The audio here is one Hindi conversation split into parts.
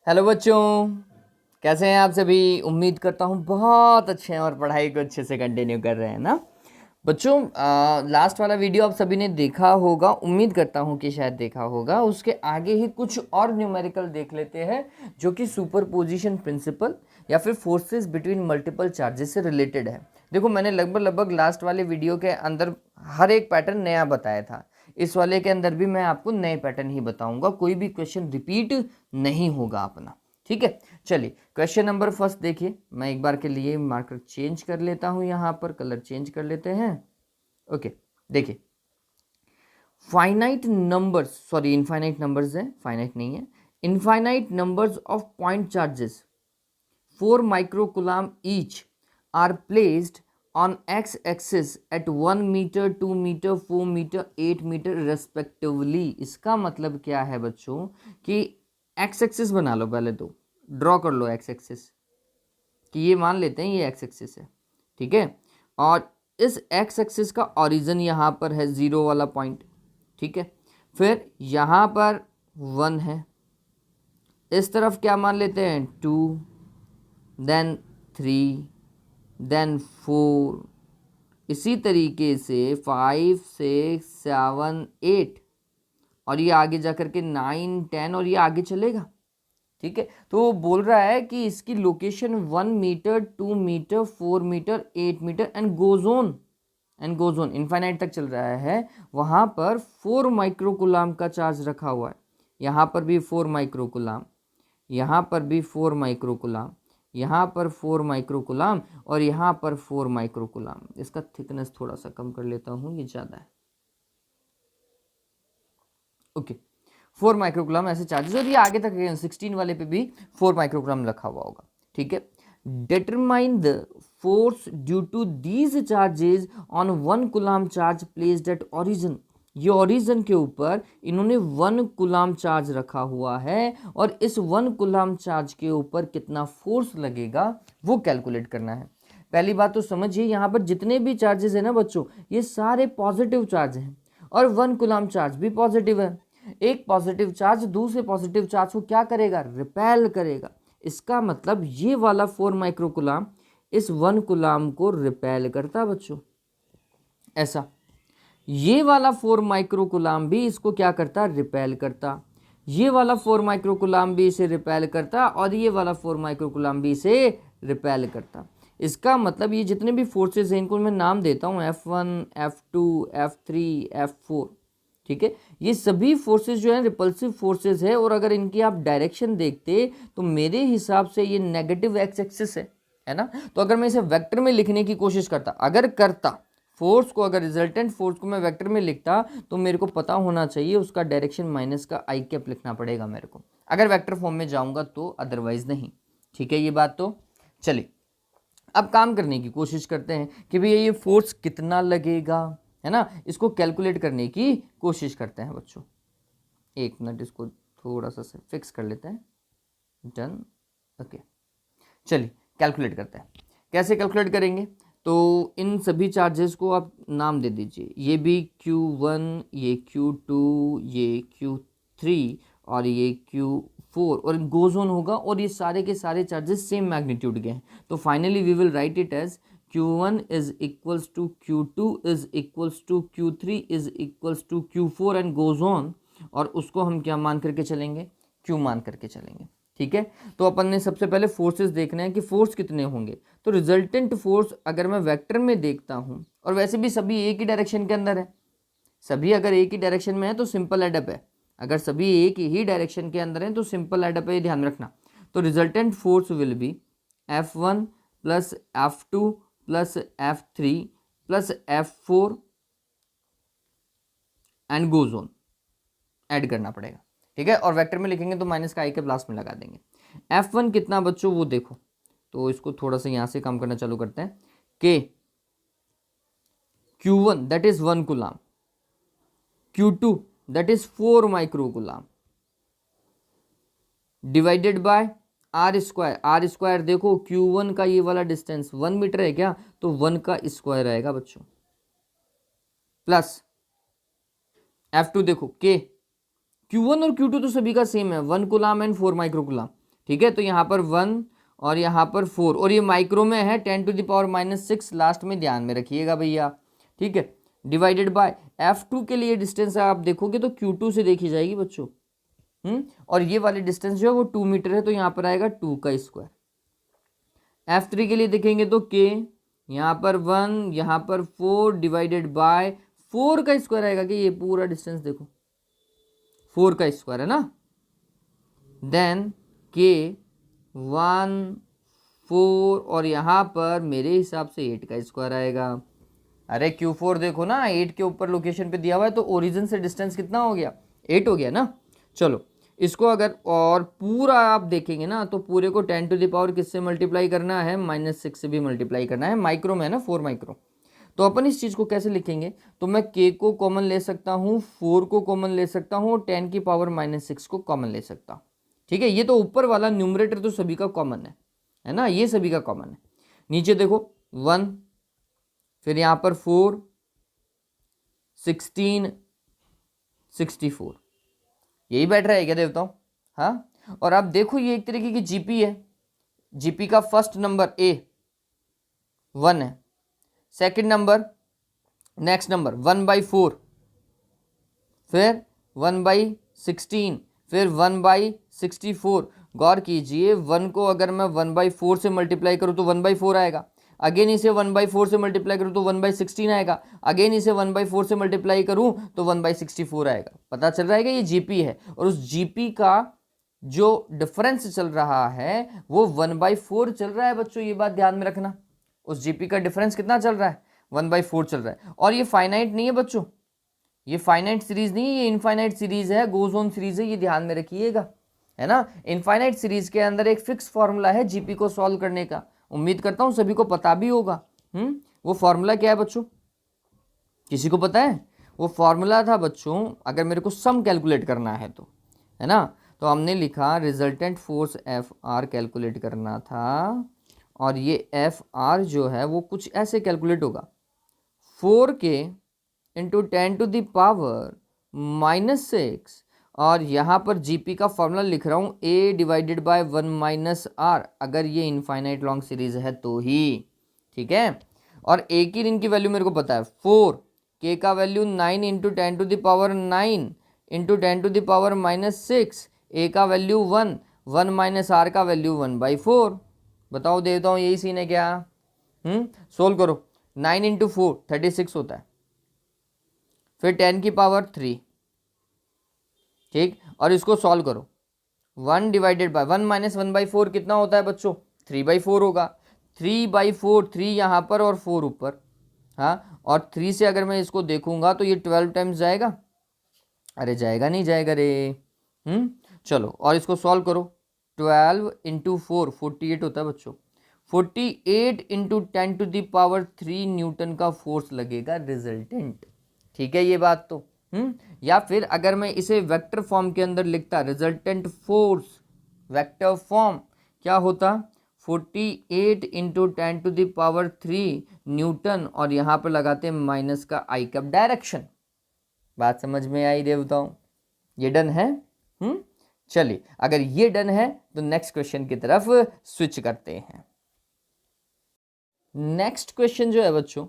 हेलो बच्चों, कैसे हैं आप सभी। उम्मीद करता हूँ बहुत अच्छे हैं और पढ़ाई को अच्छे से कंटिन्यू कर रहे हैं ना बच्चों। लास्ट वाला वीडियो आप सभी ने देखा होगा, उम्मीद करता हूँ कि शायद देखा होगा। उसके आगे ही कुछ और न्यूमेरिकल देख लेते हैं जो कि सुपरपोजिशन प्रिंसिपल या फिर फोर्सेस बिटवीन मल्टीपल चार्जेस से रिलेटेड है। देखो, मैंने लगभग लास्ट वाले वीडियो के अंदर हर एक पैटर्न नया बताया था। इस वाले के अंदर भी मैं आपको नए पैटर्न ही बताऊंगा, कोई भी क्वेश्चन रिपीट नहीं होगा अपना। ठीक है, चलिए क्वेश्चन नंबर फर्स्ट देखिए। मैं एक बार के लिए मार्कर चेंज कर लेता हूं, यहाँ पर कलर चेंज कर लेते हैं। ओके, देखिए finite numbers, sorry infinite numbers है, फाइनाइट नहीं है। Infinite numbers of point charges 4 microcoulomb each are placed on x-axis at 1 meter, 2 meter, 4 meter, 8 meter respectively। इसका मतलब क्या है बच्चों कि एक्स एक्सिस बना लो, पहले तो ड्रॉ कर लो एक्स एक्सिस कि ये मान लेते हैं ये एक्स एक्सिस है, ठीक है। और इस एक्स एक्सिस का ओरिजिन यहाँ पर है 0 वाला पॉइंट, ठीक है। फिर यहाँ पर 1 है, इस तरफ क्या मान लेते हैं 2, देन 3, देन 4, इसी तरीके से 5, 6, 7, 8 और ये आगे जा करके 9, 10 और ये आगे चलेगा, ठीक है। तो वो बोल रहा है कि इसकी location 1 metre, 2 metre, 4 metre, 8 metre and goes on infinite तक चल रहा है। वहाँ पर 4 माइक्रोकुलाम का चार्ज रखा हुआ है। यहाँ पर भी 4 माइक्रोकुलाम, यहाँ पर भी 4 माइक्रोकुलाम, यहाँ पर 4 माइक्रोकुलाम और यहाँ पर 4 माइक्रोकुलाम। इसका थिकनेस थोड़ा सा कम कर लेता हूँ, ये ज़्यादा है। ओके, 4 माइक्रोकुलाम ऐसे चार्जेस और ये आगे तक 16 वाले पे भी 4 माइक्रोकुलाम रखा हुआ होगा, ठीक है। Determine the force due to these charges on 1 coulomb charge placed at origin. ये ओरिजिन के ऊपर इन्होंने 1 कूलाम चार्ज रखा हुआ है और इस 1 कूलाम चार्ज के ऊपर कितना फोर्स लगेगा वो कैलकुलेट करना है। पहली बात तो समझिए, यहाँ पर जितने भी चार्जेस है ना बच्चों, ये सारे पॉजिटिव चार्ज हैं और 1 कूलाम चार्ज भी पॉजिटिव है। एक पॉजिटिव चार्ज दूसरे पॉजिटिव चार्ज को क्या करेगा, रिपेल करेगा। इसका मतलब ये वाला 4 माइक्रोकुलाम इस 1 कुलाम को रिपेल करता बच्चों, ऐसा। ये वाला 4 माइक्रोकुलाम भी इसको क्या करता, रिपेल करता। ये वाला 4 माइक्रोकुलाम भी इसे रिपेल करता और ये वाला 4 माइक्रोकुलाम भी इसे रिपेल करता। इसका मतलब ये जितने भी फोर्सेस हैं इनको मैं नाम देता हूँ F1, F2, F3, F4, ठीक है। ये सभी फोर्सेस जो है रिपल्सिव फोर्सेस है और अगर इनकी आप डायरेक्शन देखते तो मेरे हिसाब से ये नेगेटिव एक्स एक्सिस है ना। तो अगर मैं इसे वेक्टर में लिखने की कोशिश करता, फोर्स को, अगर रिजल्टेंट फोर्स को मैं वेक्टर में लिखता तो मेरे को पता होना चाहिए उसका डायरेक्शन माइनस का आई कैप लिखना पड़ेगा मेरे को, अगर वेक्टर फॉर्म में जाऊंगा तो, अदरवाइज नहीं, ठीक है। ये बात तो चलिए, अब काम करने की कोशिश करते हैं कि भैया ये फोर्स कितना लगेगा, है ना। इसको कैलकुलेट करने की कोशिश करते हैं बच्चों। एक मिनट, इसको थोड़ा सा फिक्स कर लेते हैं, डन। ओके, चलिए कैलकुलेट करते हैं। कैसे कैलकुलेट करेंगे, तो इन सभी चार्जेस को आप नाम दे दीजिए। ये भी Q1, ये Q2, ये Q3 और ये Q4 और गोज ऑन होगा और ये सारे के सारे चार्जेस सेम मैग्नीट्यूड के हैं। तो finally we will write it as Q1 is equals to Q2 is equals to Q3 is equals to Q4 and goes on. और उसको हम क्या मान करके चलेंगे, Q मान करके चलेंगे, ठीक है। तो अपन ने सबसे पहले फोर्सेस देखना है कि फोर्स कितने होंगे। तो रिजल्टेंट फोर्स अगर मैं वेक्टर में देखता हूं, और वैसे भी सभी एक ही डायरेक्शन के अंदर है, सभी अगर एक ही डायरेक्शन में है तो सिंपल एडअप है। अगर सभी एक ही डायरेक्शन के अंदर है तो सिंपल एडअप है, ध्यान रखना। तो resultant force will be F1 plus F2 plus F3 plus F4 and goes on, add करना पड़ेगा, ठीक है। और वेक्टर में लिखेंगे तो माइनस का आई के लास्ट में लगा देंगे। F1 कितना बच्चों वो देखो, तो इसको थोड़ा सा यहां से कम करना चालू करते हैं कि Q1 that is 1 coulomb, Q2 that is 4 microcoulomb divided by R square. R square देखो Q1 का ये वाला डिस्टेंस 1 मीटर है क्या, तो 1 का स्क्वायर आएगा बच्चों, प्लस F2 देखो के Q1 और Q2 तो सभी का सेम है, 1 कूलाम एंड 4 माइक्रोकुलाम, ठीक है, तो यहाँ पर 1 और यहाँ पर 4, और ये माइक्रो में है 10⁻⁻6, लास्ट में ध्यान में रखिएगा भैया, ठीक है। डिवाइडेड बाय F2 के लिए डिस्टेंस आप देखोगे तो Q2 से देखी जाएगी बच्चों, और ये वाली डिस्टेंस जो है वो 2 मीटर है, तो यहाँ पर आएगा 2 का स्क्वायर। F3 के लिए देखेंगे तो K, यहाँ पर 1, यहाँ पर 4 डिवाइडेड बाय 4 का स्क्वायर आएगा कि ये पूरा डिस्टेंस देखो 4 का स्क्वायर है ना। देन K 1 4 और यहाँ पर मेरे हिसाब से 8 का स्क्वायर आएगा। अरे Q4 देखो ना, 8 के ऊपर लोकेशन पे दिया हुआ है, तो ओरिजिन से डिस्टेंस कितना हो गया, 8 हो गया ना। चलो इसको अगर और पूरा आप देखेंगे ना तो पूरे को 10 टू द पावर किससे मल्टीप्लाई करना है, -6 से भी मल्टीप्लाई करना है। माइक्रो में है ना, 4 माइक्रो। तो अपन इस चीज़ को कैसे लिखेंगे, तो मैं K को कॉमन ले सकता हूँ, 4 को कॉमन ले सकता हूँ और 10 की पावर -6 को कॉमन ले सकता हूँ, ठीक है। ये तो ऊपर वाला न्यूमरेटर तो सभी का कॉमन है ना, ये सभी का कॉमन है। नीचे देखो 1, फिर यहाँ पर 4, 16, 64, यही बैठ रहा है क्या देवताओं, हाँ। और आप देखो ये एक तरीके की जीपी है, जीपी का फर्स्ट नंबर A 1 है, सेकंड नंबर, नेक्स्ट नंबर 1/4, फिर 1/16, फिर 1/64। गौर कीजिए, 1 को अगर मैं 1/4 से मल्टीप्लाई करूँ तो 1/4 आएगा, अगेन इसे 1/4 से मल्टीप्लाई करूँ तो 1/16 आएगा, अगेन इसे 1/4 से मल्टीप्लाई करूँ तो 1/64 आएगा। पता चल रहा है कि ये जीपी है, और उस जीपी का जो डिफरेंस चल रहा है वो 1/4 चल रहा है बच्चों, ये बात ध्यान में रखना। उस जीपी का डिफरेंस कितना चल रहा है, 1/4 चल रहा है। और ये फाइनाइट नहीं है बच्चों, ये फाइनाइट सीरीज नहीं है, ये इनफाइनाइट सीरीज है, गोज ऑन सीरीज है, ये ध्यान में रखिएगा, है ना। इनफाइनाइट सीरीज के अंदर एक फिक्स फॉर्मूला है जीपी को सॉल्व करने का, उम्मीद करता हूँ सभी को पता भी होगा। वो फॉर्मूला क्या है बच्चों, किसी को पता है? वो फॉर्मूला था बच्चों, अगर मेरे को सम कैलकुलेट करना है तो, है ना, तो हमने लिखा resultant force F R calculate करना था, और ये एफ आर जो है वो कुछ ऐसे कैलकुलेट होगा, 4K into 10 to the power -6, और यहाँ पर जीपी का फॉर्मूला लिख रहा हूँ A डिवाइडेड बाय 1 - R, अगर ये इनफाइनाइट लॉन्ग सीरीज है तो ही, ठीक है। और A की इनकी वैल्यू मेरे को पता है 4, K का value 9 into 10 to the power 9 into 10 to the power -6, A का वैल्यू 1, 1 - R का वैल्यू 1/4। बताओ देता हूँ, यही सीन है क्या? सोल्व करो, 9 इंटू 4 36 होता है, फिर 10 की पावर 3, ठीक, और इसको सॉल्व करो, 1 डिवाइडेड बाय 1 - 1/4 कितना होता है बच्चों, 3/4 होगा। 3/4, 3 यहाँ पर और 4 ऊपर, हाँ, और 3 से अगर मैं इसको देखूंगा तो ये 12 टाइम्स जाएगा, अरे जाएगा नहीं जाएगा रे, चलो और इसको सॉल्व करो, 12 इंटू 4 48 होता है बच्चों, 48 into 10 to the power 3 newton का फोर्स लगेगा रिजल्टेंट, ठीक है ये बात तो। या फिर अगर मैं इसे वेक्टर फॉर्म के अंदर लिखता, रिजल्टेंट फोर्स वेक्टर फॉर्म क्या होता, 48 into 10 to the power 3 newton, और यहाँ पर लगाते माइनस का आई कप डायरेक्शन। बात समझ में आई देवताओं? ये डन है? चलिए, अगर ये डन है तो नेक्स्ट क्वेश्चन की तरफ स्विच करते हैं। नेक्स्ट क्वेश्चन जो है बच्चों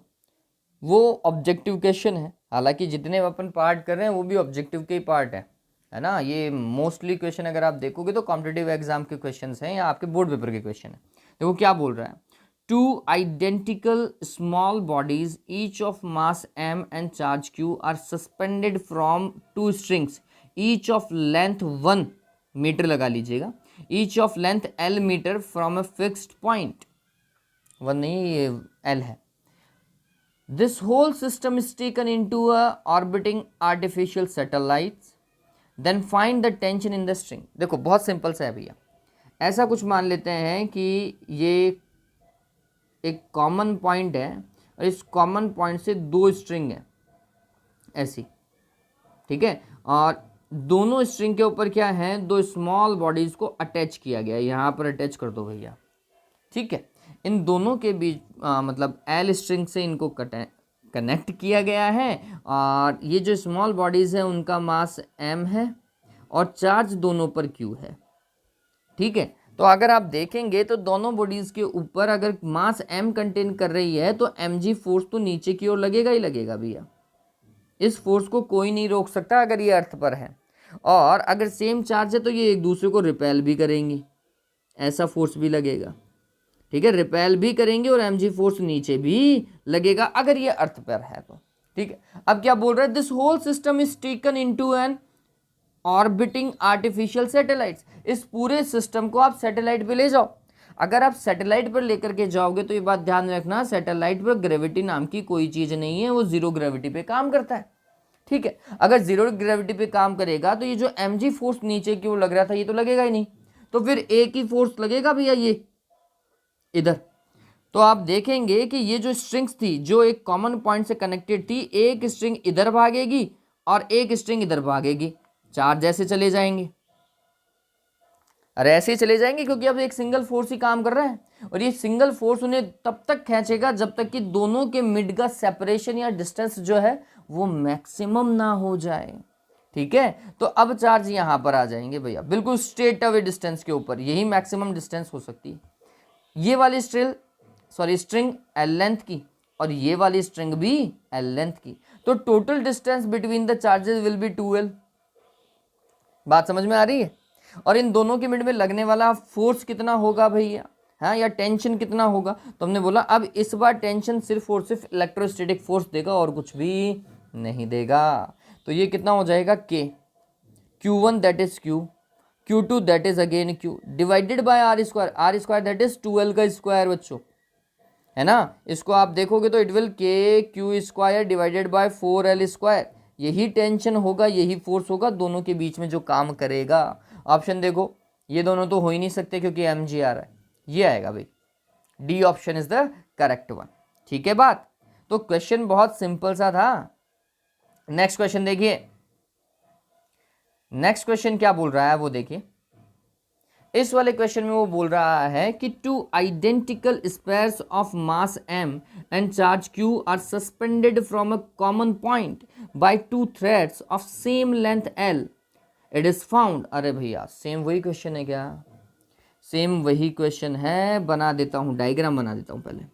वो ऑब्जेक्टिव क्वेश्चन है, हालांकि जितने अपन पार्ट कर रहे हैं वो भी ऑब्जेक्टिव के ही पार्ट है ना। ये मोस्टली क्वेश्चन अगर आप देखोगे तो कॉम्पिटिटिव एग्जाम के क्वेश्चंस हैं या आपके बोर्ड पेपर के क्वेश्चन है। देखो क्या बोल रहा है, 2 identical small bodies each of mass m and charge q are suspended from 2 strings each of length 1 metre लगा लीजिएगा, each of length l metre from a fixed point, 1 नहीं ये l है। This whole system is taken into a orbiting artificial satellites, then find the tension in the string। देखो बहुत सिंपल सा है भैया, ऐसा कुछ मान लेते हैं कि ये एक कॉमन पॉइंट है और इस कॉमन पॉइंट से 2 स्ट्रिंग है ऐसी, ठीक है, और दोनों स्ट्रिंग के ऊपर क्या है, 2 स्मॉल बॉडीज को अटैच किया गया है, यहाँ पर अटैच कर दो भैया, ठीक है। इन दोनों के बीच मतलब एल स्ट्रिंग से इनको कनेक्ट किया गया है, और ये जो स्मॉल बॉडीज़ हैं उनका मास m है और चार्ज दोनों पर q है, ठीक है। तो अगर आप देखेंगे तो दोनों बॉडीज के ऊपर अगर मास m कंटेन कर रही है तो mg फोर्स तो नीचे की ओर लगेगा ही लगेगा भैया। इस फोर्स को कोई नहीं रोक सकता अगर ये अर्थ पर है। और अगर सेम चार्ज है तो ये एक दूसरे को रिपेल भी करेंगे, ऐसा फोर्स भी लगेगा। ठीक है, रिपेल भी करेंगे और mg फोर्स नीचे भी लगेगा अगर ये अर्थ पर है तो। ठीक है, अब क्या बोल रहा है, this whole system is taken into an orbiting artificial satellites. इस पूरे सिस्टम को आप सैटेलाइट पे ले जाओ। अगर आप सैटेलाइट पर लेकर के जाओगे तो ये बात ध्यान में रखना, सैटेलाइट पर ग्रेविटी नाम की कोई चीज नहीं है, वो जीरो ग्रेविटी पे काम करता है। ठीक है, अगर जीरो ग्रेविटी पे काम करेगा तो ये जो mg फोर्स नीचे की ओर लग रहा था ये तो लगेगा ही नहीं, तो फिर एक ही फोर्स लगेगा भैया ये इधर। तो आप देखेंगे कि ये जो स्ट्रिंग्स थी जो एक कॉमन पॉइंट से कनेक्टेड थी, एक स्ट्रिंग इधर भागेगी और एक स्ट्रिंग इधर भागेगी, चार्ज ऐसे चले जाएंगे। अरे ऐसे ही चले जाएंगे क्योंकि अब एक सिंगल फोर्स ही काम कर रहा है और ये सिंगल फोर्स उन्हें तब तक खींचेगा जब तक कि दोनों के मिड का सेपरेशन या डिस्टेंस जो है वो मैक्सिमम ना हो जाए। ठीक है, तो अब चार्ज यहां पर आ जाएंगे भैया बिल्कुल स्ट्रेट अवे डिस्टेंस के ऊपर, यही मैक्सिमम डिस्टेंस हो सकती है। ये वाली स्ट्रिंग एल लेंथ की और ये वाली स्ट्रिंग भी एल लेंथ की, तो total distance between the charges will be 2l। बात समझ में आ रही है? और इन दोनों के मिड में लगने वाला फोर्स कितना होगा भैया, हाँ, या टेंशन कितना होगा? तो हमने बोला अब इस बार टेंशन सिर्फ और सिर्फ इलेक्ट्रोस्टैटिक फोर्स देगा और कुछ भी नहीं देगा। तो ये कितना हो जाएगा k, q1 that is q, q2 that is again q divided by r square that is 2l का स्क्वायर बच्चों, है ना। इसको आप देखोगे तो इट विल के Q square divided bye 4l square, यही टेंशन होगा, यही फोर्स होगा दोनों के बीच में जो काम करेगा। ऑप्शन देखो, ये दोनों तो हो ही नहीं सकते क्योंकि mg आ रहा है, ये आएगा भाई, D option is the correct one. ठीक है बात, तो क्वेश्चन बहुत सिंपल सा था। नेक्स्ट क्वेश्चन देखिए, नेक्स्ट क्वेश्चन क्या बोल रहा है वो देखिए। इस वाले क्वेश्चन में वो बोल रहा है कि two identical spheres of mass m and charge q are suspended from a common point by two threads of same length l, it is found. अरे भैया सेम वही क्वेश्चन है क्या? सेम वही क्वेश्चन है, बना देता हूं, डायग्राम बना देता हूं पहले।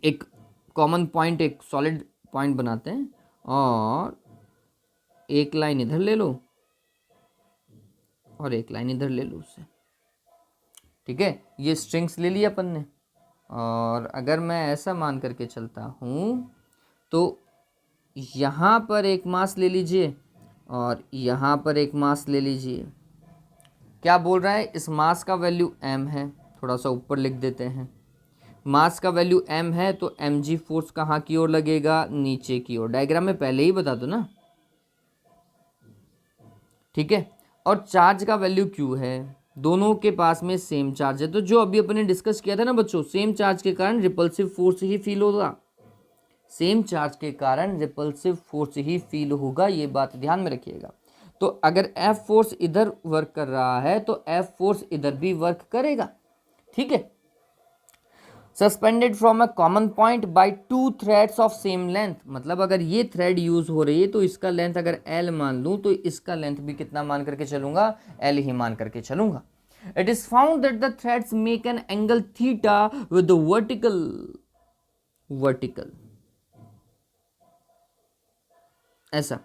एक कॉमन पॉइंट, एक सॉलिड पॉइंट बनाते हैं और एक लाइन इधर ले लो और एक लाइन इधर ले लो उससे। ठीक है, ये स्ट्रिंग्स ले लिया अपन ने, और अगर मैं ऐसा मान करके चलता हूँ तो यहाँ पर एक मास ले लीजिए और यहाँ पर एक मास ले लीजिए। क्या बोल रहा है, इस मास का वैल्यू m है, थोड़ा सा ऊपर लिख देते हैं। मास का वैल्यू m है तो mg फोर्स कहाँ की ओर लगेगा, नीचे की ओर। डायग्राम में पहले ही बता दो ना। ठीक है, और चार्ज का वैल्यू q है, दोनों के पास में सेम चार्ज है, तो जो अभी अपने डिस्कस किया था ना बच्चों, सेम चार्ज के कारण रिपल्सिव फोर्स ही फील होगा, सेम चार्ज के कारण रिपल्सिव फोर्स ही फील होगा, ये बात ध्यान में रखिएगा। तो अगर F फोर्स इधर वर्क कर रहा है तो F फोर्स इधर भी वर्क करेगा। ठीक है, suspended from a common point by two threads of same length, मतलब अगर ये थ्रेड यूज हो रही है तो इसका लेंथ अगर L मान लूं तो इसका लेंथ भी कितना मान करके चलूंगा, L ही मान करके चलूंगा। It is found that the threads make an angle theta with vertical ऐसा,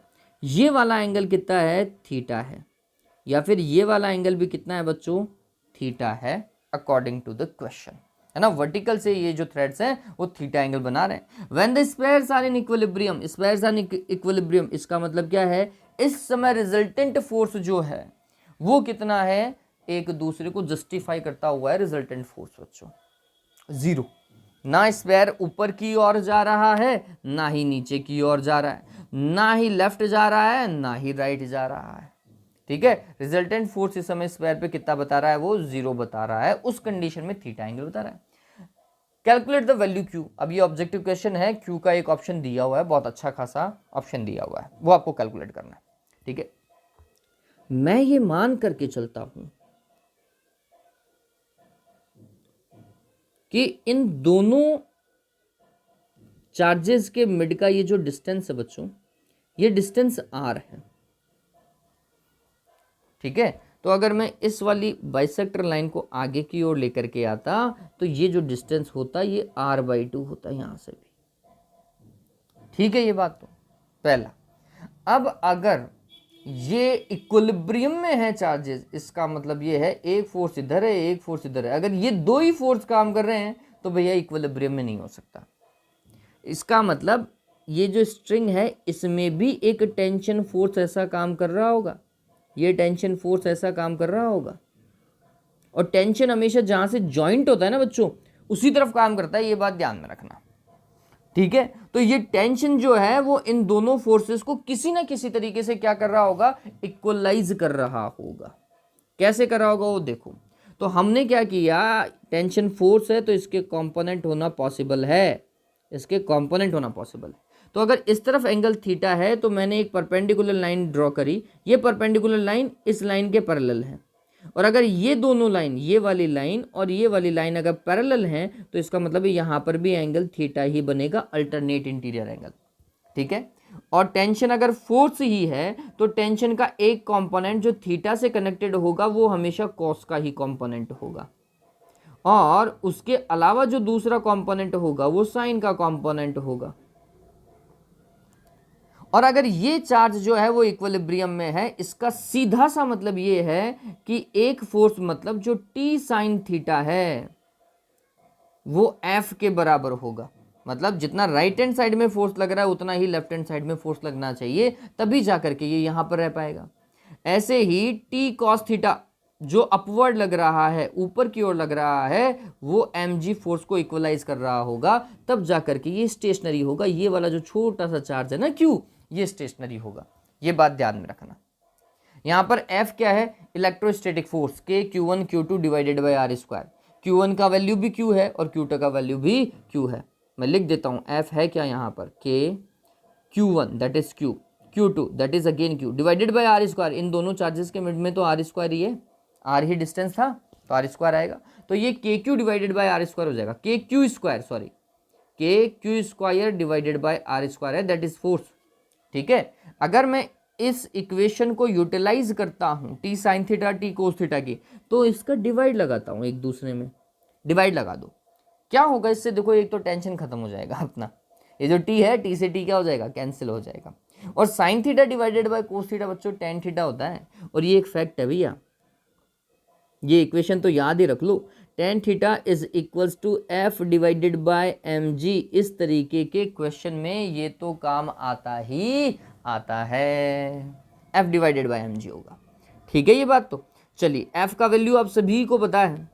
ये वाला एंगल कितना है, थीटा है, या फिर ये वाला एंगल भी कितना है बच्चों, थीटा है, अकॉर्डिंग टू द क्वेश्चन, है ना। वर्टिकल से ये जो थ्रेड्स हैं वो थीटा एंगल बना रहे हैं। When the spheres are in equilibrium, spheres are in equilibrium, इसका मतलब क्या है, इस समय रिजल्टेंट फोर्स जो है वो कितना है, एक दूसरे को जस्टिफाई करता हुआ है रिजल्टेंट फोर्स बच्चों, जीरो। ना स्पेयर ऊपर की ओर जा रहा है, ना ही नीचे की ओर जा रहा है, ना ही लेफ्ट जा रहा है, ना ही राइट जा रहा है। ठीक है, रिजल्टेंट फोर्स इस समय स्पेयर पे कितना बता रहा है, वो जीरो बता रहा है, उस कंडीशन में थीटा एंगल बता रहा है। कैलकुलेट द वैल्यू Q, अब ये ऑब्जेक्टिव क्वेश्चन है, Q का एक ऑप्शन दिया हुआ है, बहुत अच्छा खासा ऑप्शन दिया हुआ है, वो आपको कैलकुलेट करना है। ठीक है, मैं ये मान करके चलता हूं कि इन दोनों चार्जेस के मिड का ये जो डिस्टेंस है बच्चों, ये डिस्टेंस r है। ठीक है, तो अगर मैं इस वाली बाइसेक्टर लाइन को आगे की ओर लेकर के आता तो ये जो डिस्टेंस होता ये r/2 होता यहाँ से भी। ठीक है ये बात तो पहला। अब अगर ये इक्विलिब्रियम में है चार्जेस, इसका मतलब ये है एक फोर्स इधर है एक फोर्स इधर है, अगर ये दो ही फोर्स काम कर रहे हैं तो भैया इक्विलिब्रियम में नहीं हो सकता। इसका मतलब ये जो स्ट्रिंग है इसमें भी एक टेंशन फोर्स ऐसा काम कर रहा होगा, ये टेंशन फोर्स ऐसा काम कर रहा होगा। और टेंशन हमेशा जहां से जॉइंट होता है ना बच्चों उसी तरफ काम करता है, ये बात ध्यान में रखना। ठीक है, तो ये टेंशन जो है वो इन दोनों फोर्सेस को किसी ना किसी तरीके से क्या कर रहा होगा, इक्वलाइज कर रहा होगा। कैसे कर रहा होगा वो देखो। तो हमने क्या किया, टेंशन फोर्स है तो इसके कंपोनेंट होना पॉसिबल है, इसके कंपोनेंट होना पॉसिबल है। तो अगर इस तरफ एंगल थीटा है तो मैंने एक परपेंडिकुलर लाइन ड्रॉ करी, ये परपेंडिकुलर लाइन इस लाइन के पैरेलल है। और अगर ये दोनों लाइन, ये वाली लाइन और ये वाली लाइन अगर पैरेलल हैं तो इसका मतलब है यहाँ पर भी एंगल थीटा ही बनेगा, अल्टरनेट इंटीरियर एंगल। ठीक है, और टेंशन अगर फोर्स ही है तो टेंशन का एक कंपोनेंट जो थीटा से कनेक्टेड होगा वो हमेशा कॉस का ही कंपोनेंट होगा, और उसके अलावा जो दूसरा कंपोनेंट होगा वो साइन का कंपोनेंट होगा। और अगर ये चार्ज जो है वो इक्विलिब्रियम में है, इसका सीधा सा मतलब ये है कि एक फोर्स मतलब जो टी साइन थीटा है वो एफ के बराबर होगा। मतलब जितना राइट हैंड साइड में फोर्स लग रहा है उतना ही लेफ्ट हैंड साइड में फोर्स लगना चाहिए, तभी जाकर के ये यहां पर रह पाएगा। ऐसे ही टी कॉस थीटा जो अपवर्ड लग रहा है, ऊपर की ओर लग रहा है, वो mg फोर्स को इक्वलाइज कर रहा होगा, तब जाकर के ये स्टेशनरी होगा। ये वाला जो छोटा सा चार्ज है ना q, ये स्टेशनरी होगा। ये बात ध्यान में रखना। यहाँ पर F क्या है, electrostatic force K Q1 Q2 divided by R square. Q1 का वैल्यू भी Q है और Q2 का वैल्यू भी Q है। मैं लिख देता हूँ, F है क्या यहाँ पर, K Q1 that is Q, Q2 that is again Q divided by R square. इन दोनों चार्जेस के मिड में तो आर स्क्वायर ही है, आर ही डिस्टेंस था तो आर स्क्वायर आएगा। तो ये KQ divided by R square हो जाएगा, KQ square sorry, KQ square divided by R square है, दैट इज फोर्स। ठीक है, अगर मैं इस इक्वेशन को यूटिलाइज करता हूं T sine theta T cos theta की, तो इसका डिवाइड लगाता हूं, एक दूसरे में डिवाइड लगा दो, क्या होगा इससे, देखो एक तो टेंशन खत्म हो जाएगा अपना, ये जो टी है टी से टी क्या हो जाएगा, कैंसिल हो जाएगा। और sine theta divided by cos theta बच्चों टेन थीटा होता है। और ये एक फैक्ट है भैया, ये इक्वेशन तो याद ही रख लो, tan theta is equals to F divided by M G. इस तरीके के क्वेश्चन में ये तो काम आता ही आता है, F divided by M G होगा। ठीक है ये बात तो। चलिए एफ का वैल्यू आप सभी को पता है,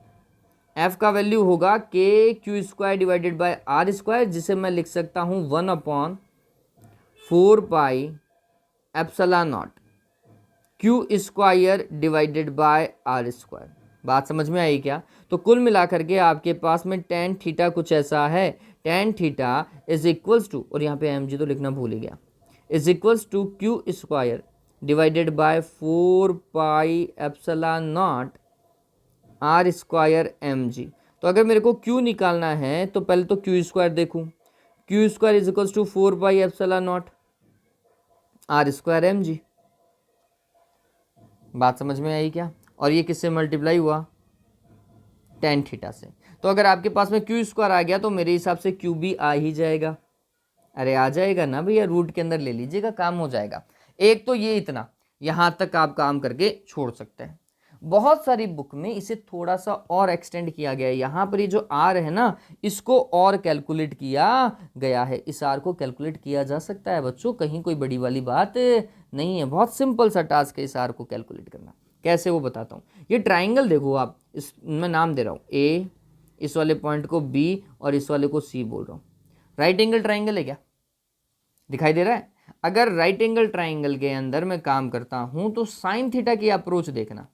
एफ का वैल्यू होगा K Q square divided by R square, जिसे मैं लिख सकता हूँ 1/4 pi epsilon nought Q square divided by R square. बात समझ में आई क्या? तो कुल मिलाकर के आपके पास में टेन थीटा कुछ ऐसा है, tan theta is equals to, और यहाँ पे एम जी तो लिखना भूल ही गया, is equals to Q square divided by 4 pi epsilon nought R square M G. तो अगर मेरे को क्यू निकालना है तो पहले तो क्यू स्क्वायर देखूँ, Q square is equals to 4 pi epsilon nought R square M G. बात समझ में आई क्या? और ये किससे मल्टीप्लाई हुआ, टेन थीटा से। तो अगर आपके पास में क्यू स्क्वायर आ गया तो मेरे हिसाब से क्यू भी आ ही जाएगा। अरे आ जाएगा ना भैया, रूट के अंदर ले लीजिएगा, काम हो जाएगा। एक तो ये इतना यहाँ तक आप काम करके छोड़ सकते हैं। बहुत सारी बुक में इसे थोड़ा सा और एक्सटेंड किया गया है। यहाँ पर ये जो आर है ना, इसको और कैलकुलेट किया गया है। इस आर को कैलकुलेट किया जा सकता है बच्चों, कहीं कोई बड़ी वाली बात नहीं है, बहुत सिंपल सा टास्क है इस आर को कैलकुलेट करना। कैसे वो बताता हूँ। ये ट्राइंगल देखो आप, इस मैं नाम दे रहा हूँ ए, इस वाले पॉइंट को बी और इस वाले को सी बोल रहा हूँ। राइट एंगल ट्राइंगल है क्या, दिखाई दे रहा है? अगर राइट एंगल ट्राइंगल के अंदर मैं काम करता हूं तो साइन थीटा की अप्रोच देखना।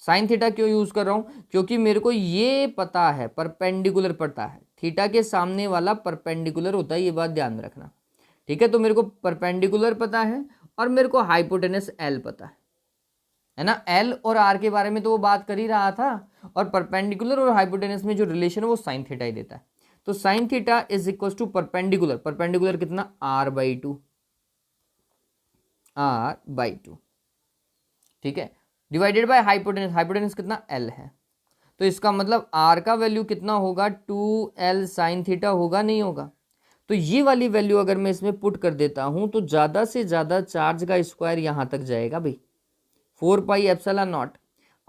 साइन थीटा क्यों यूज कर रहा हूं, क्योंकि मेरे को ये पता है परपेंडिकुलर पता है, थीटा के सामने वाला परपेंडिकुलर होता है, ये बात ध्यान में रखना। ठीक है, तो मेरे को परपेंडिकुलर पता है और मेरे को हाइपोटेनस एल पता है ना। एल और आर के बारे में तो वो बात कर ही रहा था, और परपेंडिकुलर और हाइपोटेनस में जो रिलेशन है वो साइन थीटा ही देता है। तो sine theta is equal to perpendicular, perpendicular कितना, r/2, r/2। ठीक है, डिवाइडेड बाय हाइपोटेनस, हाइपोटेनस कितना L है, तो इसका मतलब R का वैल्यू कितना होगा 2L साइन थीटा होगा, नहीं होगा। तो ये वाली वैल्यू अगर मैं इसमें पुट कर देता हूं तो ज़्यादा से ज़्यादा चार्ज का स्क्वायर यहाँ तक जाएगा भाई, 4πε0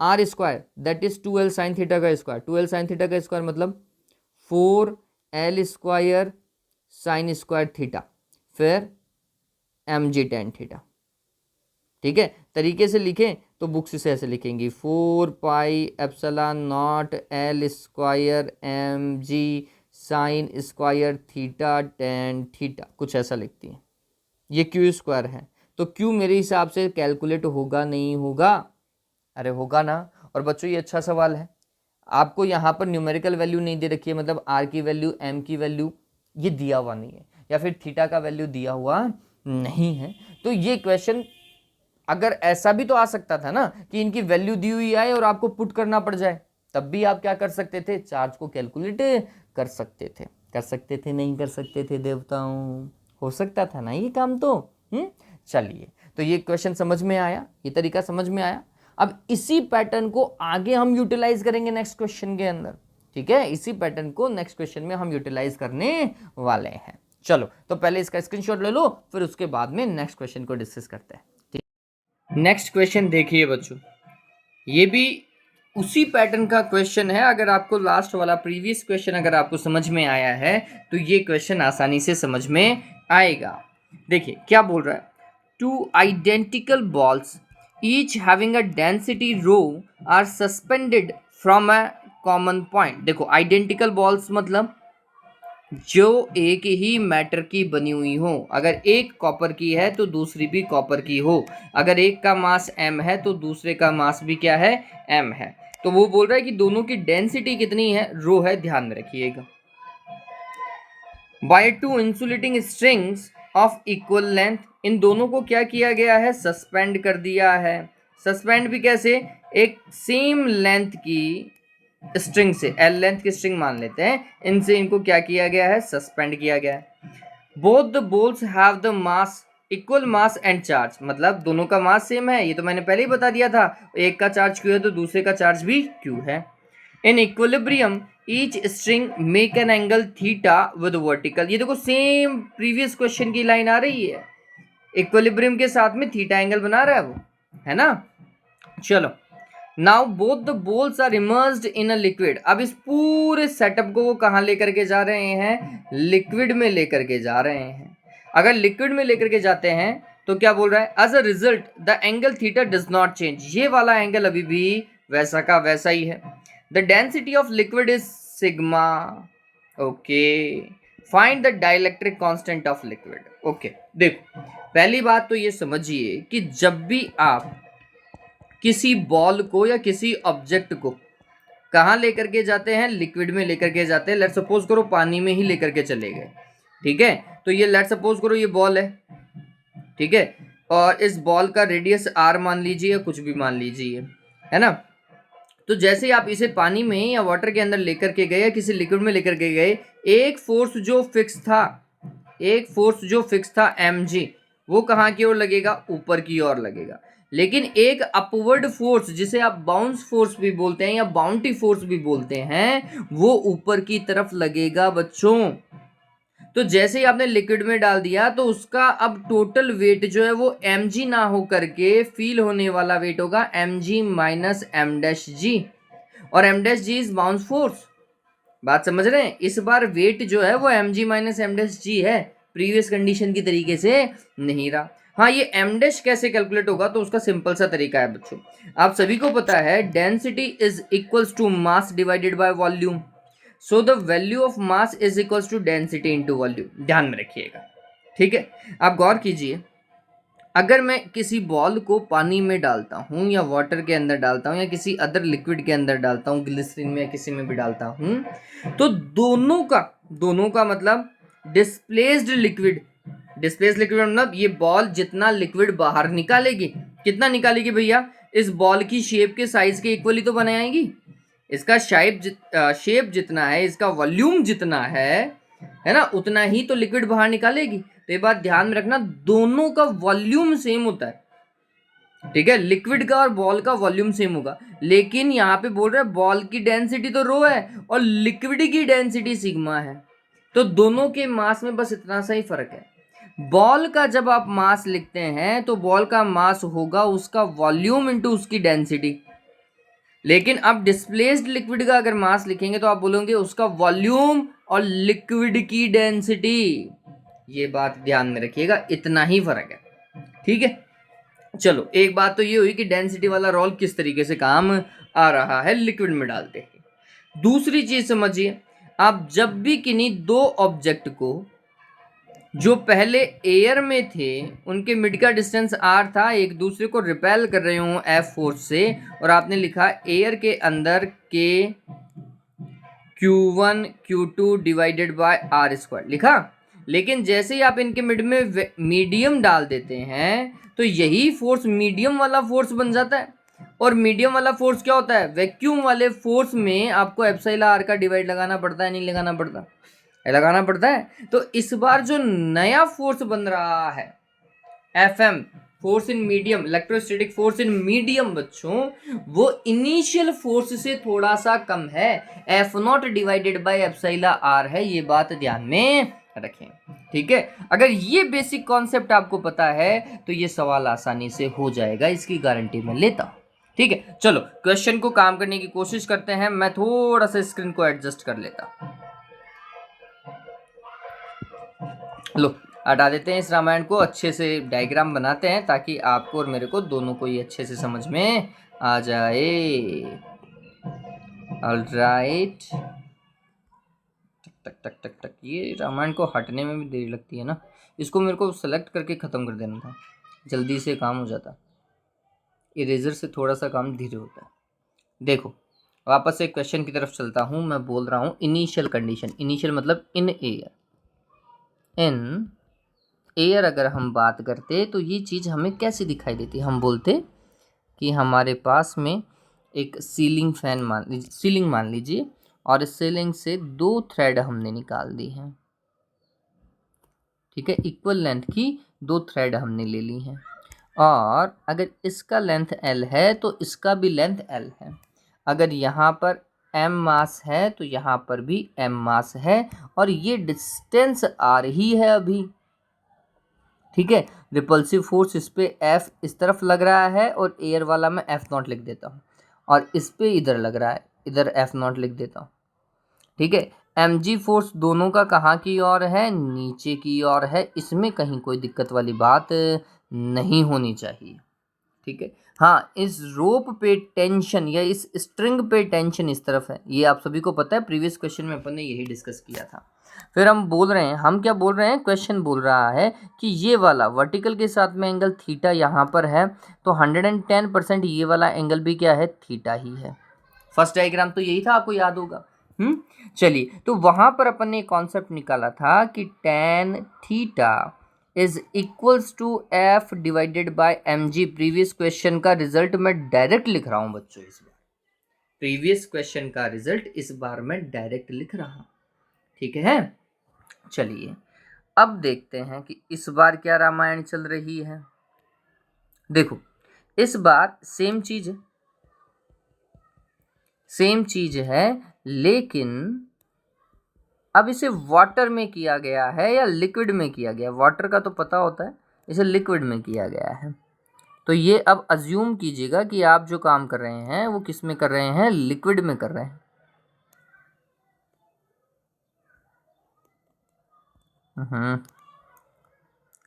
R square that is 2L sine theta का स्क्वायर, 2L साइन थीटा का स्क्वायर मतलब 4L square sine square theta, फिर mg टेन थीटा। ठीक है, तरीके से लिखें तो बुक्स से ऐसे लिखेंगी 4πε0 L square mg sine square theta tan theta, कुछ ऐसा लिखती हैं। ये क्यू स्क्वायर है, तो क्यू मेरे हिसाब से कैलकुलेट होगा, नहीं होगा? अरे होगा ना। और बच्चों ये अच्छा सवाल है, आपको यहाँ पर न्यूमेरिकल वैल्यू नहीं दे रखी है, मतलब आर की वैल्यू, एम की वैल्यू ये दिया हुआ नहीं है, या फिर थीटा का वैल्यू दिया हुआ नहीं है। तो ये क्वेश्चन अगर ऐसा भी तो आ सकता था ना कि इनकी वैल्यू दी हुई आए और आपको पुट करना पड़ जाए, तब भी आप क्या कर सकते थे, चार्ज को कैलकुलेट कर सकते थे। कर सकते थे, नहीं कर सकते थे देवताओं? हो सकता था ना ये काम तो। चलिए, तो ये क्वेश्चन समझ में आया, ये तरीका समझ में आया। अब इसी पैटर्न को आगे हम यूटिलाइज करेंगे नेक्स्ट क्वेश्चन के अंदर। ठीक है, इसी पैटर्न को नेक्स्ट क्वेश्चन में हम यूटिलाइज करने वाले हैं। चलो, तो पहले इसका स्क्रीनशॉट ले लो, फिर उसके बाद में नेक्स्ट क्वेश्चन को डिस्कस करते हैं। नेक्स्ट क्वेश्चन देखिए बच्चों, ये भी उसी पैटर्न का क्वेश्चन है। अगर आपको लास्ट वाला प्रीवियस क्वेश्चन अगर आपको समझ में आया है तो ये क्वेश्चन आसानी से समझ में आएगा। देखिए क्या बोल रहा है, two identical balls each having a density rho are suspended from a common point. देखो आइडेंटिकल बॉल्स मतलब जो एक ही मैटर की बनी हुई हो, अगर एक कॉपर की है तो दूसरी भी कॉपर की हो, अगर एक का मास m है तो दूसरे का मास भी क्या है, m है। तो वो बोल रहा है कि दोनों की डेंसिटी कितनी है, रो है, ध्यान में रखिएगा। By two insulating strings of equal length, इन दोनों को क्या किया गया है, सस्पेंड कर दिया है। सस्पेंड भी कैसे, एक सेम लेंथ की स्ट्रिंग से, एल लेंथ की स्ट्रिंग मान लेते हैं, इनसे इनको क्या किया गया है, सस्पेंड किया गया है। Both the balls have the mass, equal mass and charge, मतलब दोनों का मास सेम है, ये तो मैंने पहले ही बता दिया था। एक का चार्ज क्यू है तो दूसरे का चार्ज भी क्यू है। In equilibrium each string make an angle theta with vertical. ये देखो सेम प्रीवियस क्वेश्चन की लाइन आ रही है, इक्विलिब्रियम के साथ में थीटा एंगल बना रहा है वो, है ना। चलो, now both the balls are immersed in a liquid. अब इस पूरे सेटअप को वो कहाँ लेकर के जा रहे हैं, लिक्विड में लेकर के जा रहे हैं। अगर लिक्विड में लेकर के जाते हैं तो क्या बोल रहा है, as a result the angle theta does not change. ये वाला एंगल अभी भी वैसा का वैसा ही है। The density of liquid is sigma. Okay, find the dielectric constant of liquid. Okay, देखो पहली बात तो ये समझिए कि जब भी आप किसी बॉल को या किसी ऑब्जेक्ट को कहाँ लेकर के जाते हैं, लिक्विड में लेकर के जाते हैं। लेट सपोज करो पानी में ही लेकर के चले गए, ठीक है। तो ये लेट सपोज करो ये बॉल है, ठीक है, और इस बॉल का रेडियस r मान लीजिए या कुछ भी मान लीजिए, है ना। तो जैसे ही आप इसे पानी में या वाटर के अंदर लेकर के गए या किसी लिक्विड में लेकर के गए, एक फोर्स जो फिक्स था mg, वो कहाँ की ओर लगेगा, ऊपर की ओर लगेगा। लेकिन एक अपवर्ड फोर्स जिसे आप बाउंस फोर्स भी बोलते हैं या बाउंटी फोर्स भी बोलते हैं, वो ऊपर की तरफ लगेगा बच्चों। तो जैसे ही आपने लिक्विड में डाल दिया तो उसका अब टोटल वेट जो है वो mg ना हो करके फील होने वाला वेट होगा mg माइनस m-g, और m-g इज बाउंस फोर्स। बात समझ रहे हैं, इस बार वेट जो है वो mg माइनस m-g है, प्रीवियस कंडीशन की तरीके से नहीं रहा। हाँ, ये m डैश कैसे कैलकुलेट होगा, तो उसका सिंपल सा तरीका है बच्चों। आप सभी को पता है density is equals to mass divided by volume, so the value of mass is equals to density into volume. ध्यान में रखिएगा, ठीक है। आप गौर कीजिए, अगर मैं किसी बॉल को पानी में डालता हूँ या वाटर के अंदर डालता हूँ या किसी अदर लिक्विड के अंदर डालता हूँ, ग्लिसरीन में या किसी में भी डालता हूँ, तो दोनों का मतलब डिस्प्लेस्ड लिक्विड मतलब ये बॉल जितना लिक्विड बाहर निकालेगी, कितना निकालेगी भैया, इस बॉल की शेप के साइज के इक्वली तो बनाएगी। इसका शेप जितना है, इसका वॉल्यूम जितना है ना, उतना ही तो लिक्विड बाहर निकालेगी। तो ये बात ध्यान में रखना, दोनों का वॉल्यूम सेम होता है, ठीक है, लिक्विड का और बॉल का वॉल्यूम सेम होगा, लेकिन यहाँ पे बोल रहे हैं बॉल की डेंसिटी तो रो है और लिक्विड की डेंसिटी सिग्मा है, तो दोनों के मास में बस इतना सा ही फर्क है। बॉल का जब आप मास लिखते हैं तो बॉल का मास होगा उसका वॉल्यूम इनटू उसकी डेंसिटी, लेकिन अब डिस्प्लेस्ड लिक्विड का अगर मास लिखेंगे तो आप बोलोगे उसका वॉल्यूम और लिक्विड की डेंसिटी। ये बात ध्यान में रखिएगा, इतना ही फर्क है। ठीक है, चलो एक बात तो ये हुई कि डेंसिटी वाला रोल किस तरीके से काम आ रहा है लिक्विड में डालते हैं। दूसरी चीज समझिए, आप जब भी किन्हीं दो ऑब्जेक्ट को जो पहले एयर में थे उनके मिड का डिस्टेंस r था, एक दूसरे को रिपेल कर रहे हो F फोर्स से, और आपने लिखा एयर के अंदर k Q1 Q2 divided by r square लिखा, लेकिन जैसे ही आप इनके मिड में मीडियम डाल देते हैं तो यही फोर्स मीडियम वाला फोर्स बन जाता है। और मीडियम वाला फोर्स क्या होता है, वैक्यूम वाले फोर्स में आपको एप्सिलॉन आर का डिवाइड लगाना पड़ता है, नहीं लगाना पड़ता, लगाना पड़ता है। तो इस बार जो नया फोर्स बन रहा है FM, force in medium, electrostatic force in medium बच्चों, वो इनिशियल फोर्स से थोड़ा सा कम है, F not divided by epsilon R है, ये बात ध्यान में रखें। ठीक है, अगर ये बेसिक कॉन्सेप्ट आपको पता है तो ये सवाल आसानी से हो जाएगा, इसकी गारंटी मैं लेता हूं। ठीक है, चलो क्वेश्चन को काम करने की कोशिश करते हैं। मैं थोड़ा सा स्क्रीन को एडजस्ट कर लेता हूं, लो हटा देते हैं इस रामायण को, अच्छे से डायग्राम बनाते हैं ताकि आपको और मेरे को दोनों को ये अच्छे से समझ में आ जाए। ऑलराइट, टक टक टक टक, ये रामायण को हटने में भी देर लगती है ना, इसको मेरे को सेलेक्ट करके ख़त्म कर देना था, जल्दी से काम हो जाता। इरेजर से थोड़ा सा काम धीरे होता है। देखो वापस से क्वेश्चन की तरफ चलता हूँ, मैं बोल रहा हूँ इनिशियल कंडीशन, इनिशियल मतलब इन एयर, इन एयर अगर हम बात करते तो ये चीज़ हमें कैसे दिखाई देती, हम बोलते कि हमारे पास में एक सीलिंग फैन सीलिंग मान लीजिए, और इस सीलिंग से दो थ्रेड हमने निकाल दी हैं। ठीक है, इक्वल लेंथ की दो थ्रेड हमने ले ली हैं, और अगर इसका लेंथ L है तो इसका भी लेंथ L है। अगर यहाँ पर M मास है तो यहाँ पर भी M मास है, और ये डिस्टेंस R ही है अभी। ठीक है, रिपल्सिव फोर्स इस पे F इस तरफ लग रहा है और एयर वाला मैं F नॉट लिख देता हूँ, और इस पे इधर लग रहा है, इधर F नॉट लिख देता हूँ। ठीक है, mg फोर्स दोनों का कहाँ की ओर है, नीचे की ओर है, इसमें कहीं कोई दिक्कत वाली बात नहीं होनी चाहिए। ठीक है, हाँ इस रोप पे टेंशन या इस स्ट्रिंग पे टेंशन इस तरफ है, ये आप सभी को पता है, प्रीवियस क्वेश्चन में अपन ने यही डिस्कस किया था। फिर हम बोल रहे हैं, हम क्या बोल रहे हैं, क्वेश्चन बोल रहा है कि ये वाला वर्टिकल के साथ में एंगल थीटा यहाँ पर है, तो 110% ये वाला एंगल भी क्या है, थीटा ही है। फर्स्ट डायग्राम तो यही था, आपको याद होगा। चलिए, तो वहां पर अपन ने कॉन्सेप्ट निकाला था कि tan theta is equals to F divided by mg। Previous question का रिजल्ट मैं डायरेक्ट लिख रहा हूं बच्चों, इस बार प्रीवियस क्वेश्चन का रिजल्ट इस बार मैं डायरेक्ट लिख रहा हूं। ठीक है, चलिए अब देखते हैं कि इस बार क्या रामायण चल रही है। देखो इस बार सेम चीज है, सेम चीज है, लेकिन अब इसे वाटर में किया गया है या लिक्विड में किया गया, वाटर का तो पता होता है, इसे लिक्विड में किया गया है। तो ये अब अज्यूम कीजिएगा कि आप जो काम कर रहे हैं वो किस में कर रहे हैं, लिक्विड में कर रहे हैं।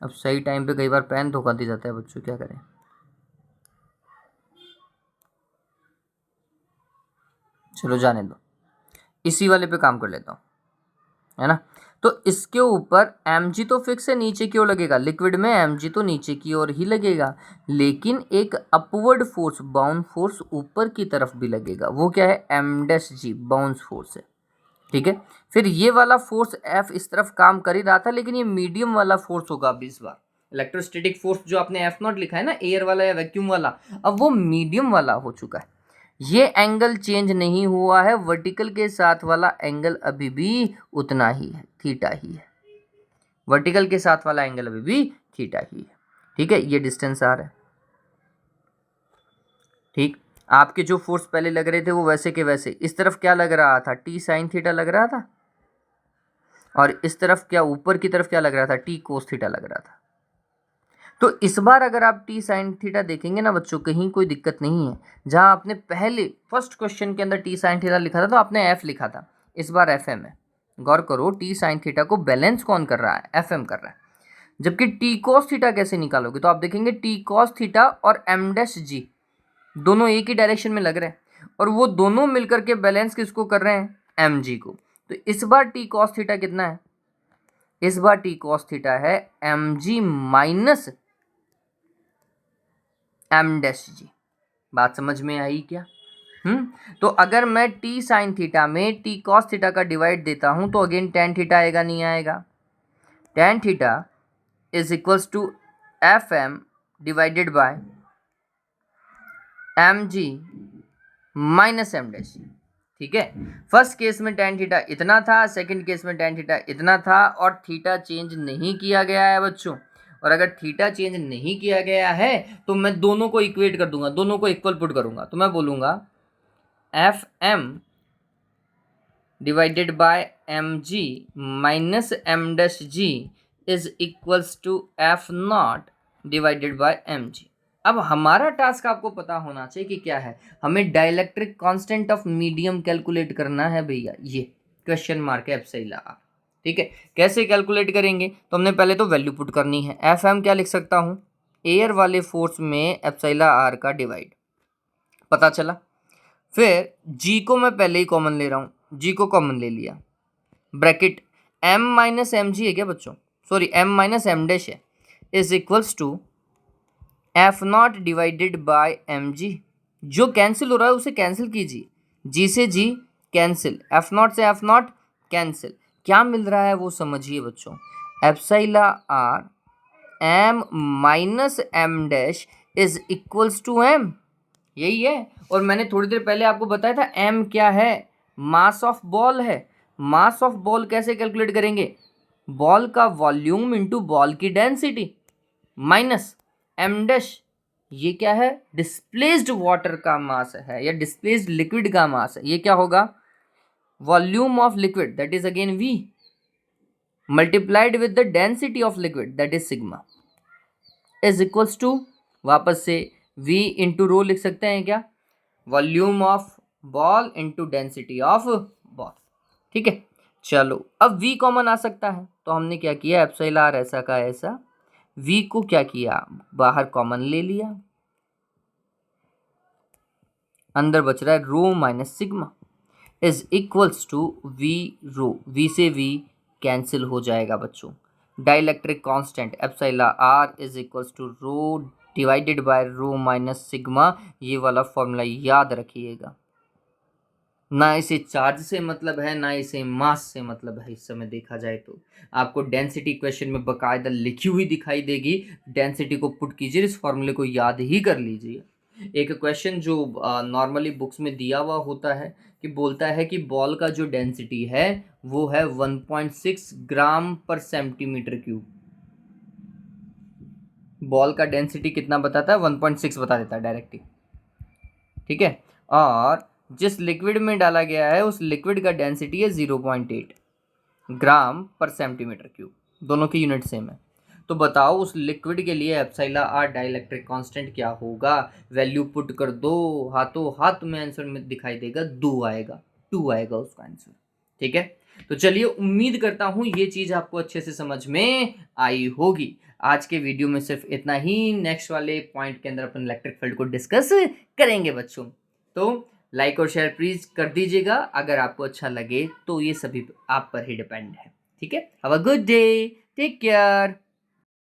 अब सही टाइम पे कई बार पेन धोखा दे जाता है बच्चों, क्या करें। चलो जाने दो, इसी वाले पे काम कर लेता हूँ, है ना। तो इसके ऊपर mg तो फिक्स है, नीचे की ओर लगेगा, लिक्विड में mg तो नीचे की ओर ही लगेगा, लेकिन एक अपवर्ड फोर्स, बाउंड फोर्स ऊपर की तरफ भी लगेगा, वो क्या है, m' बाउंस फोर्स है। ठीक है, फिर ये वाला फोर्स F इस तरफ काम कर ही रहा था, लेकिन ये मीडियम वाला फोर्स होगा अब इस बार। इलेक्ट्रोस्टैटिक फोर्स जो आपने F नॉट लिखा है ना, एयर वाला या वैक्यूम वाला, अब वो मीडियम वाला हो चुका है। ये एंगल चेंज नहीं हुआ है, वर्टिकल के साथ वाला एंगल अभी भी उतना ही है, थीटा ही है। वर्टिकल के साथ वाला एंगल अभी भी थीटा ही है। ठीक है, ये डिस्टेंस आर है। ठीक, आपके जो फोर्स पहले लग रहे थे वो वैसे के वैसे, इस तरफ क्या लग रहा था, टी साइन थीटा लग रहा था, और इस तरफ क्या, ऊपर की तरफ क्या लग रहा था, टी कोस थीटा लग रहा था। तो इस बार अगर आप टी साइन थीटा देखेंगे ना बच्चों, कहीं कोई दिक्कत नहीं है। जहां आपने पहले फर्स्ट क्वेश्चन के अंदर टी साइन थीटा लिखा था तो आपने एफ लिखा था, इस बार एफ एम है। गौर करो, टी साइन थीटा को बैलेंस कौन कर रहा है, एफ एम कर रहा है। जबकि टी कॉस थीटा कैसे निकालोगे, तो आप देखेंगे टी कॉस थीटा और एम डैश जी दोनों एक ही डायरेक्शन में लग रहे हैं, और वो दोनों मिलकर के बैलेंस किसको कर रहे हैं, एम जी को। तो इस बार टी कॉस थीटा कितना है, इस बार टी कॉस थीटा है M G minus M dash G. बात समझ में आई क्या? तो अगर मैं टी साइन थीटा में टी कॉस थीटा का डिवाइड देता हूं तो अगेन टेन थीटा आएगा, नहीं आएगा? Tan theta is equals to F M divided by M G minus M dash G. ठीक है, फर्स्ट केस में टेन थीटा इतना था, सेकंड केस में टेन थीटा इतना था, और थीटा चेंज नहीं किया गया है बच्चों। और अगर थीटा चेंज नहीं किया गया है तो मैं दोनों को इक्वेट कर दूंगा, दोनों को इक्वल पुट करूंगा, तो मैं बोलूंगा F M divided by M G minus M dash G is equals to F not divided by M G. अब हमारा टास्क आपको पता होना चाहिए कि क्या है, हमें dielectric constant of medium calculate करना है भैया, ये क्वेश्चन मार्क है एप्सिलॉन। ठीक है, कैसे कैलकुलेट करेंगे, तो हमने पहले तो वैल्यू पुट करनी है। एफ एम क्या लिख सकता हूँ, एयर वाले फोर्स में एप्सिलॉन आर का डिवाइड, पता चला। फिर जी को मैं पहले ही कॉमन ले रहा हूँ, जी को कॉमन ले लिया, bracket M minus M G है क्या बच्चों, sorry M minus M dash है, is equals to F not divided by M G. जो कैंसिल हो रहा है उसे कैंसिल कीजिए, जी से जी कैंसिल, एफ नॉट से एफ नॉट कैंसिल, क्या मिल रहा है वो समझिए बच्चों, epsilon R M minus M dash is equals to M, यही है। और मैंने थोड़ी देर पहले आपको बताया था एम क्या है, मास ऑफ बॉल है। मास ऑफ बॉल कैसे कैलकुलेट करेंगे, बॉल का वॉल्यूम इनटू बॉल की डेंसिटी माइनस एम डैश, ये क्या है, डिस्प्लेस्ड वाटर का मास है या डिस्प्लेस्ड लिक्विड का मास है, ये क्या होगा, volume of liquid that is again V multiplied with the density of liquid that is sigma is equals to, वापस से v इंटू रो लिख सकते हैं क्या, volume of ball into density of ball. ठीक है, चलो अब v कॉमन आ सकता है, तो हमने क्या किया, एप्सिलॉन आर ऐसा का ऐसा, v को क्या किया, बाहर कॉमन ले लिया, अंदर बच रहा है rho minus sigma is equals to V rho, v से v कैंसिल हो जाएगा बच्चों। Dielectric constant epsilon R is equals to rho divided by rho minus sigma, ये वाला फॉर्मूला याद रखिएगा। ना इसे चार्ज से मतलब है, ना इसे मास से मतलब है, इस समय देखा जाए तो आपको डेंसिटी क्वेश्चन में बकायदा लिखी हुई दिखाई देगी, डेंसिटी को पुट कीजिए, इस फॉर्मूले को याद ही कर लीजिए। एक क्वेश्चन जो नॉर्मली बुक्स में दिया हुआ होता है कि बोलता है कि बॉल का जो डेंसिटी है वो है 1.6 ग्राम पर सेंटीमीटर क्यूब, बॉल का डेंसिटी कितना बताता है, 1.6 बता देता है डायरेक्टली। ठीक है, और जिस लिक्विड में डाला गया है उस लिक्विड का डेंसिटी है 0.8 ग्राम पर सेंटीमीटर क्यूब, दोनों की यूनिट सेम है। तो बताओ उस लिक्विड के लिए एप्सिलॉन आर डाइलेक्ट्रिक कांस्टेंट क्या होगा, वैल्यू पुट कर दो, हाथों हाथ में आंसर में दिखाई देगा, 2 आएगा, 2 आएगा उसका आंसर। ठीक है, तो चलिए उम्मीद करता हूँ ये चीज़ आपको अच्छे से समझ में आई होगी। आज के वीडियो में सिर्फ इतना ही, नेक्स्ट वाले पॉइंट के अंदर अपन इलेक्ट्रिक फील्ड को डिस्कस करेंगे बच्चों। तो लाइक और शेयर प्लीज कर दीजिएगा, अगर आपको अच्छा लगे तो ये सभी आप पर ही डिपेंड है। ठीक है, have a good day, take care.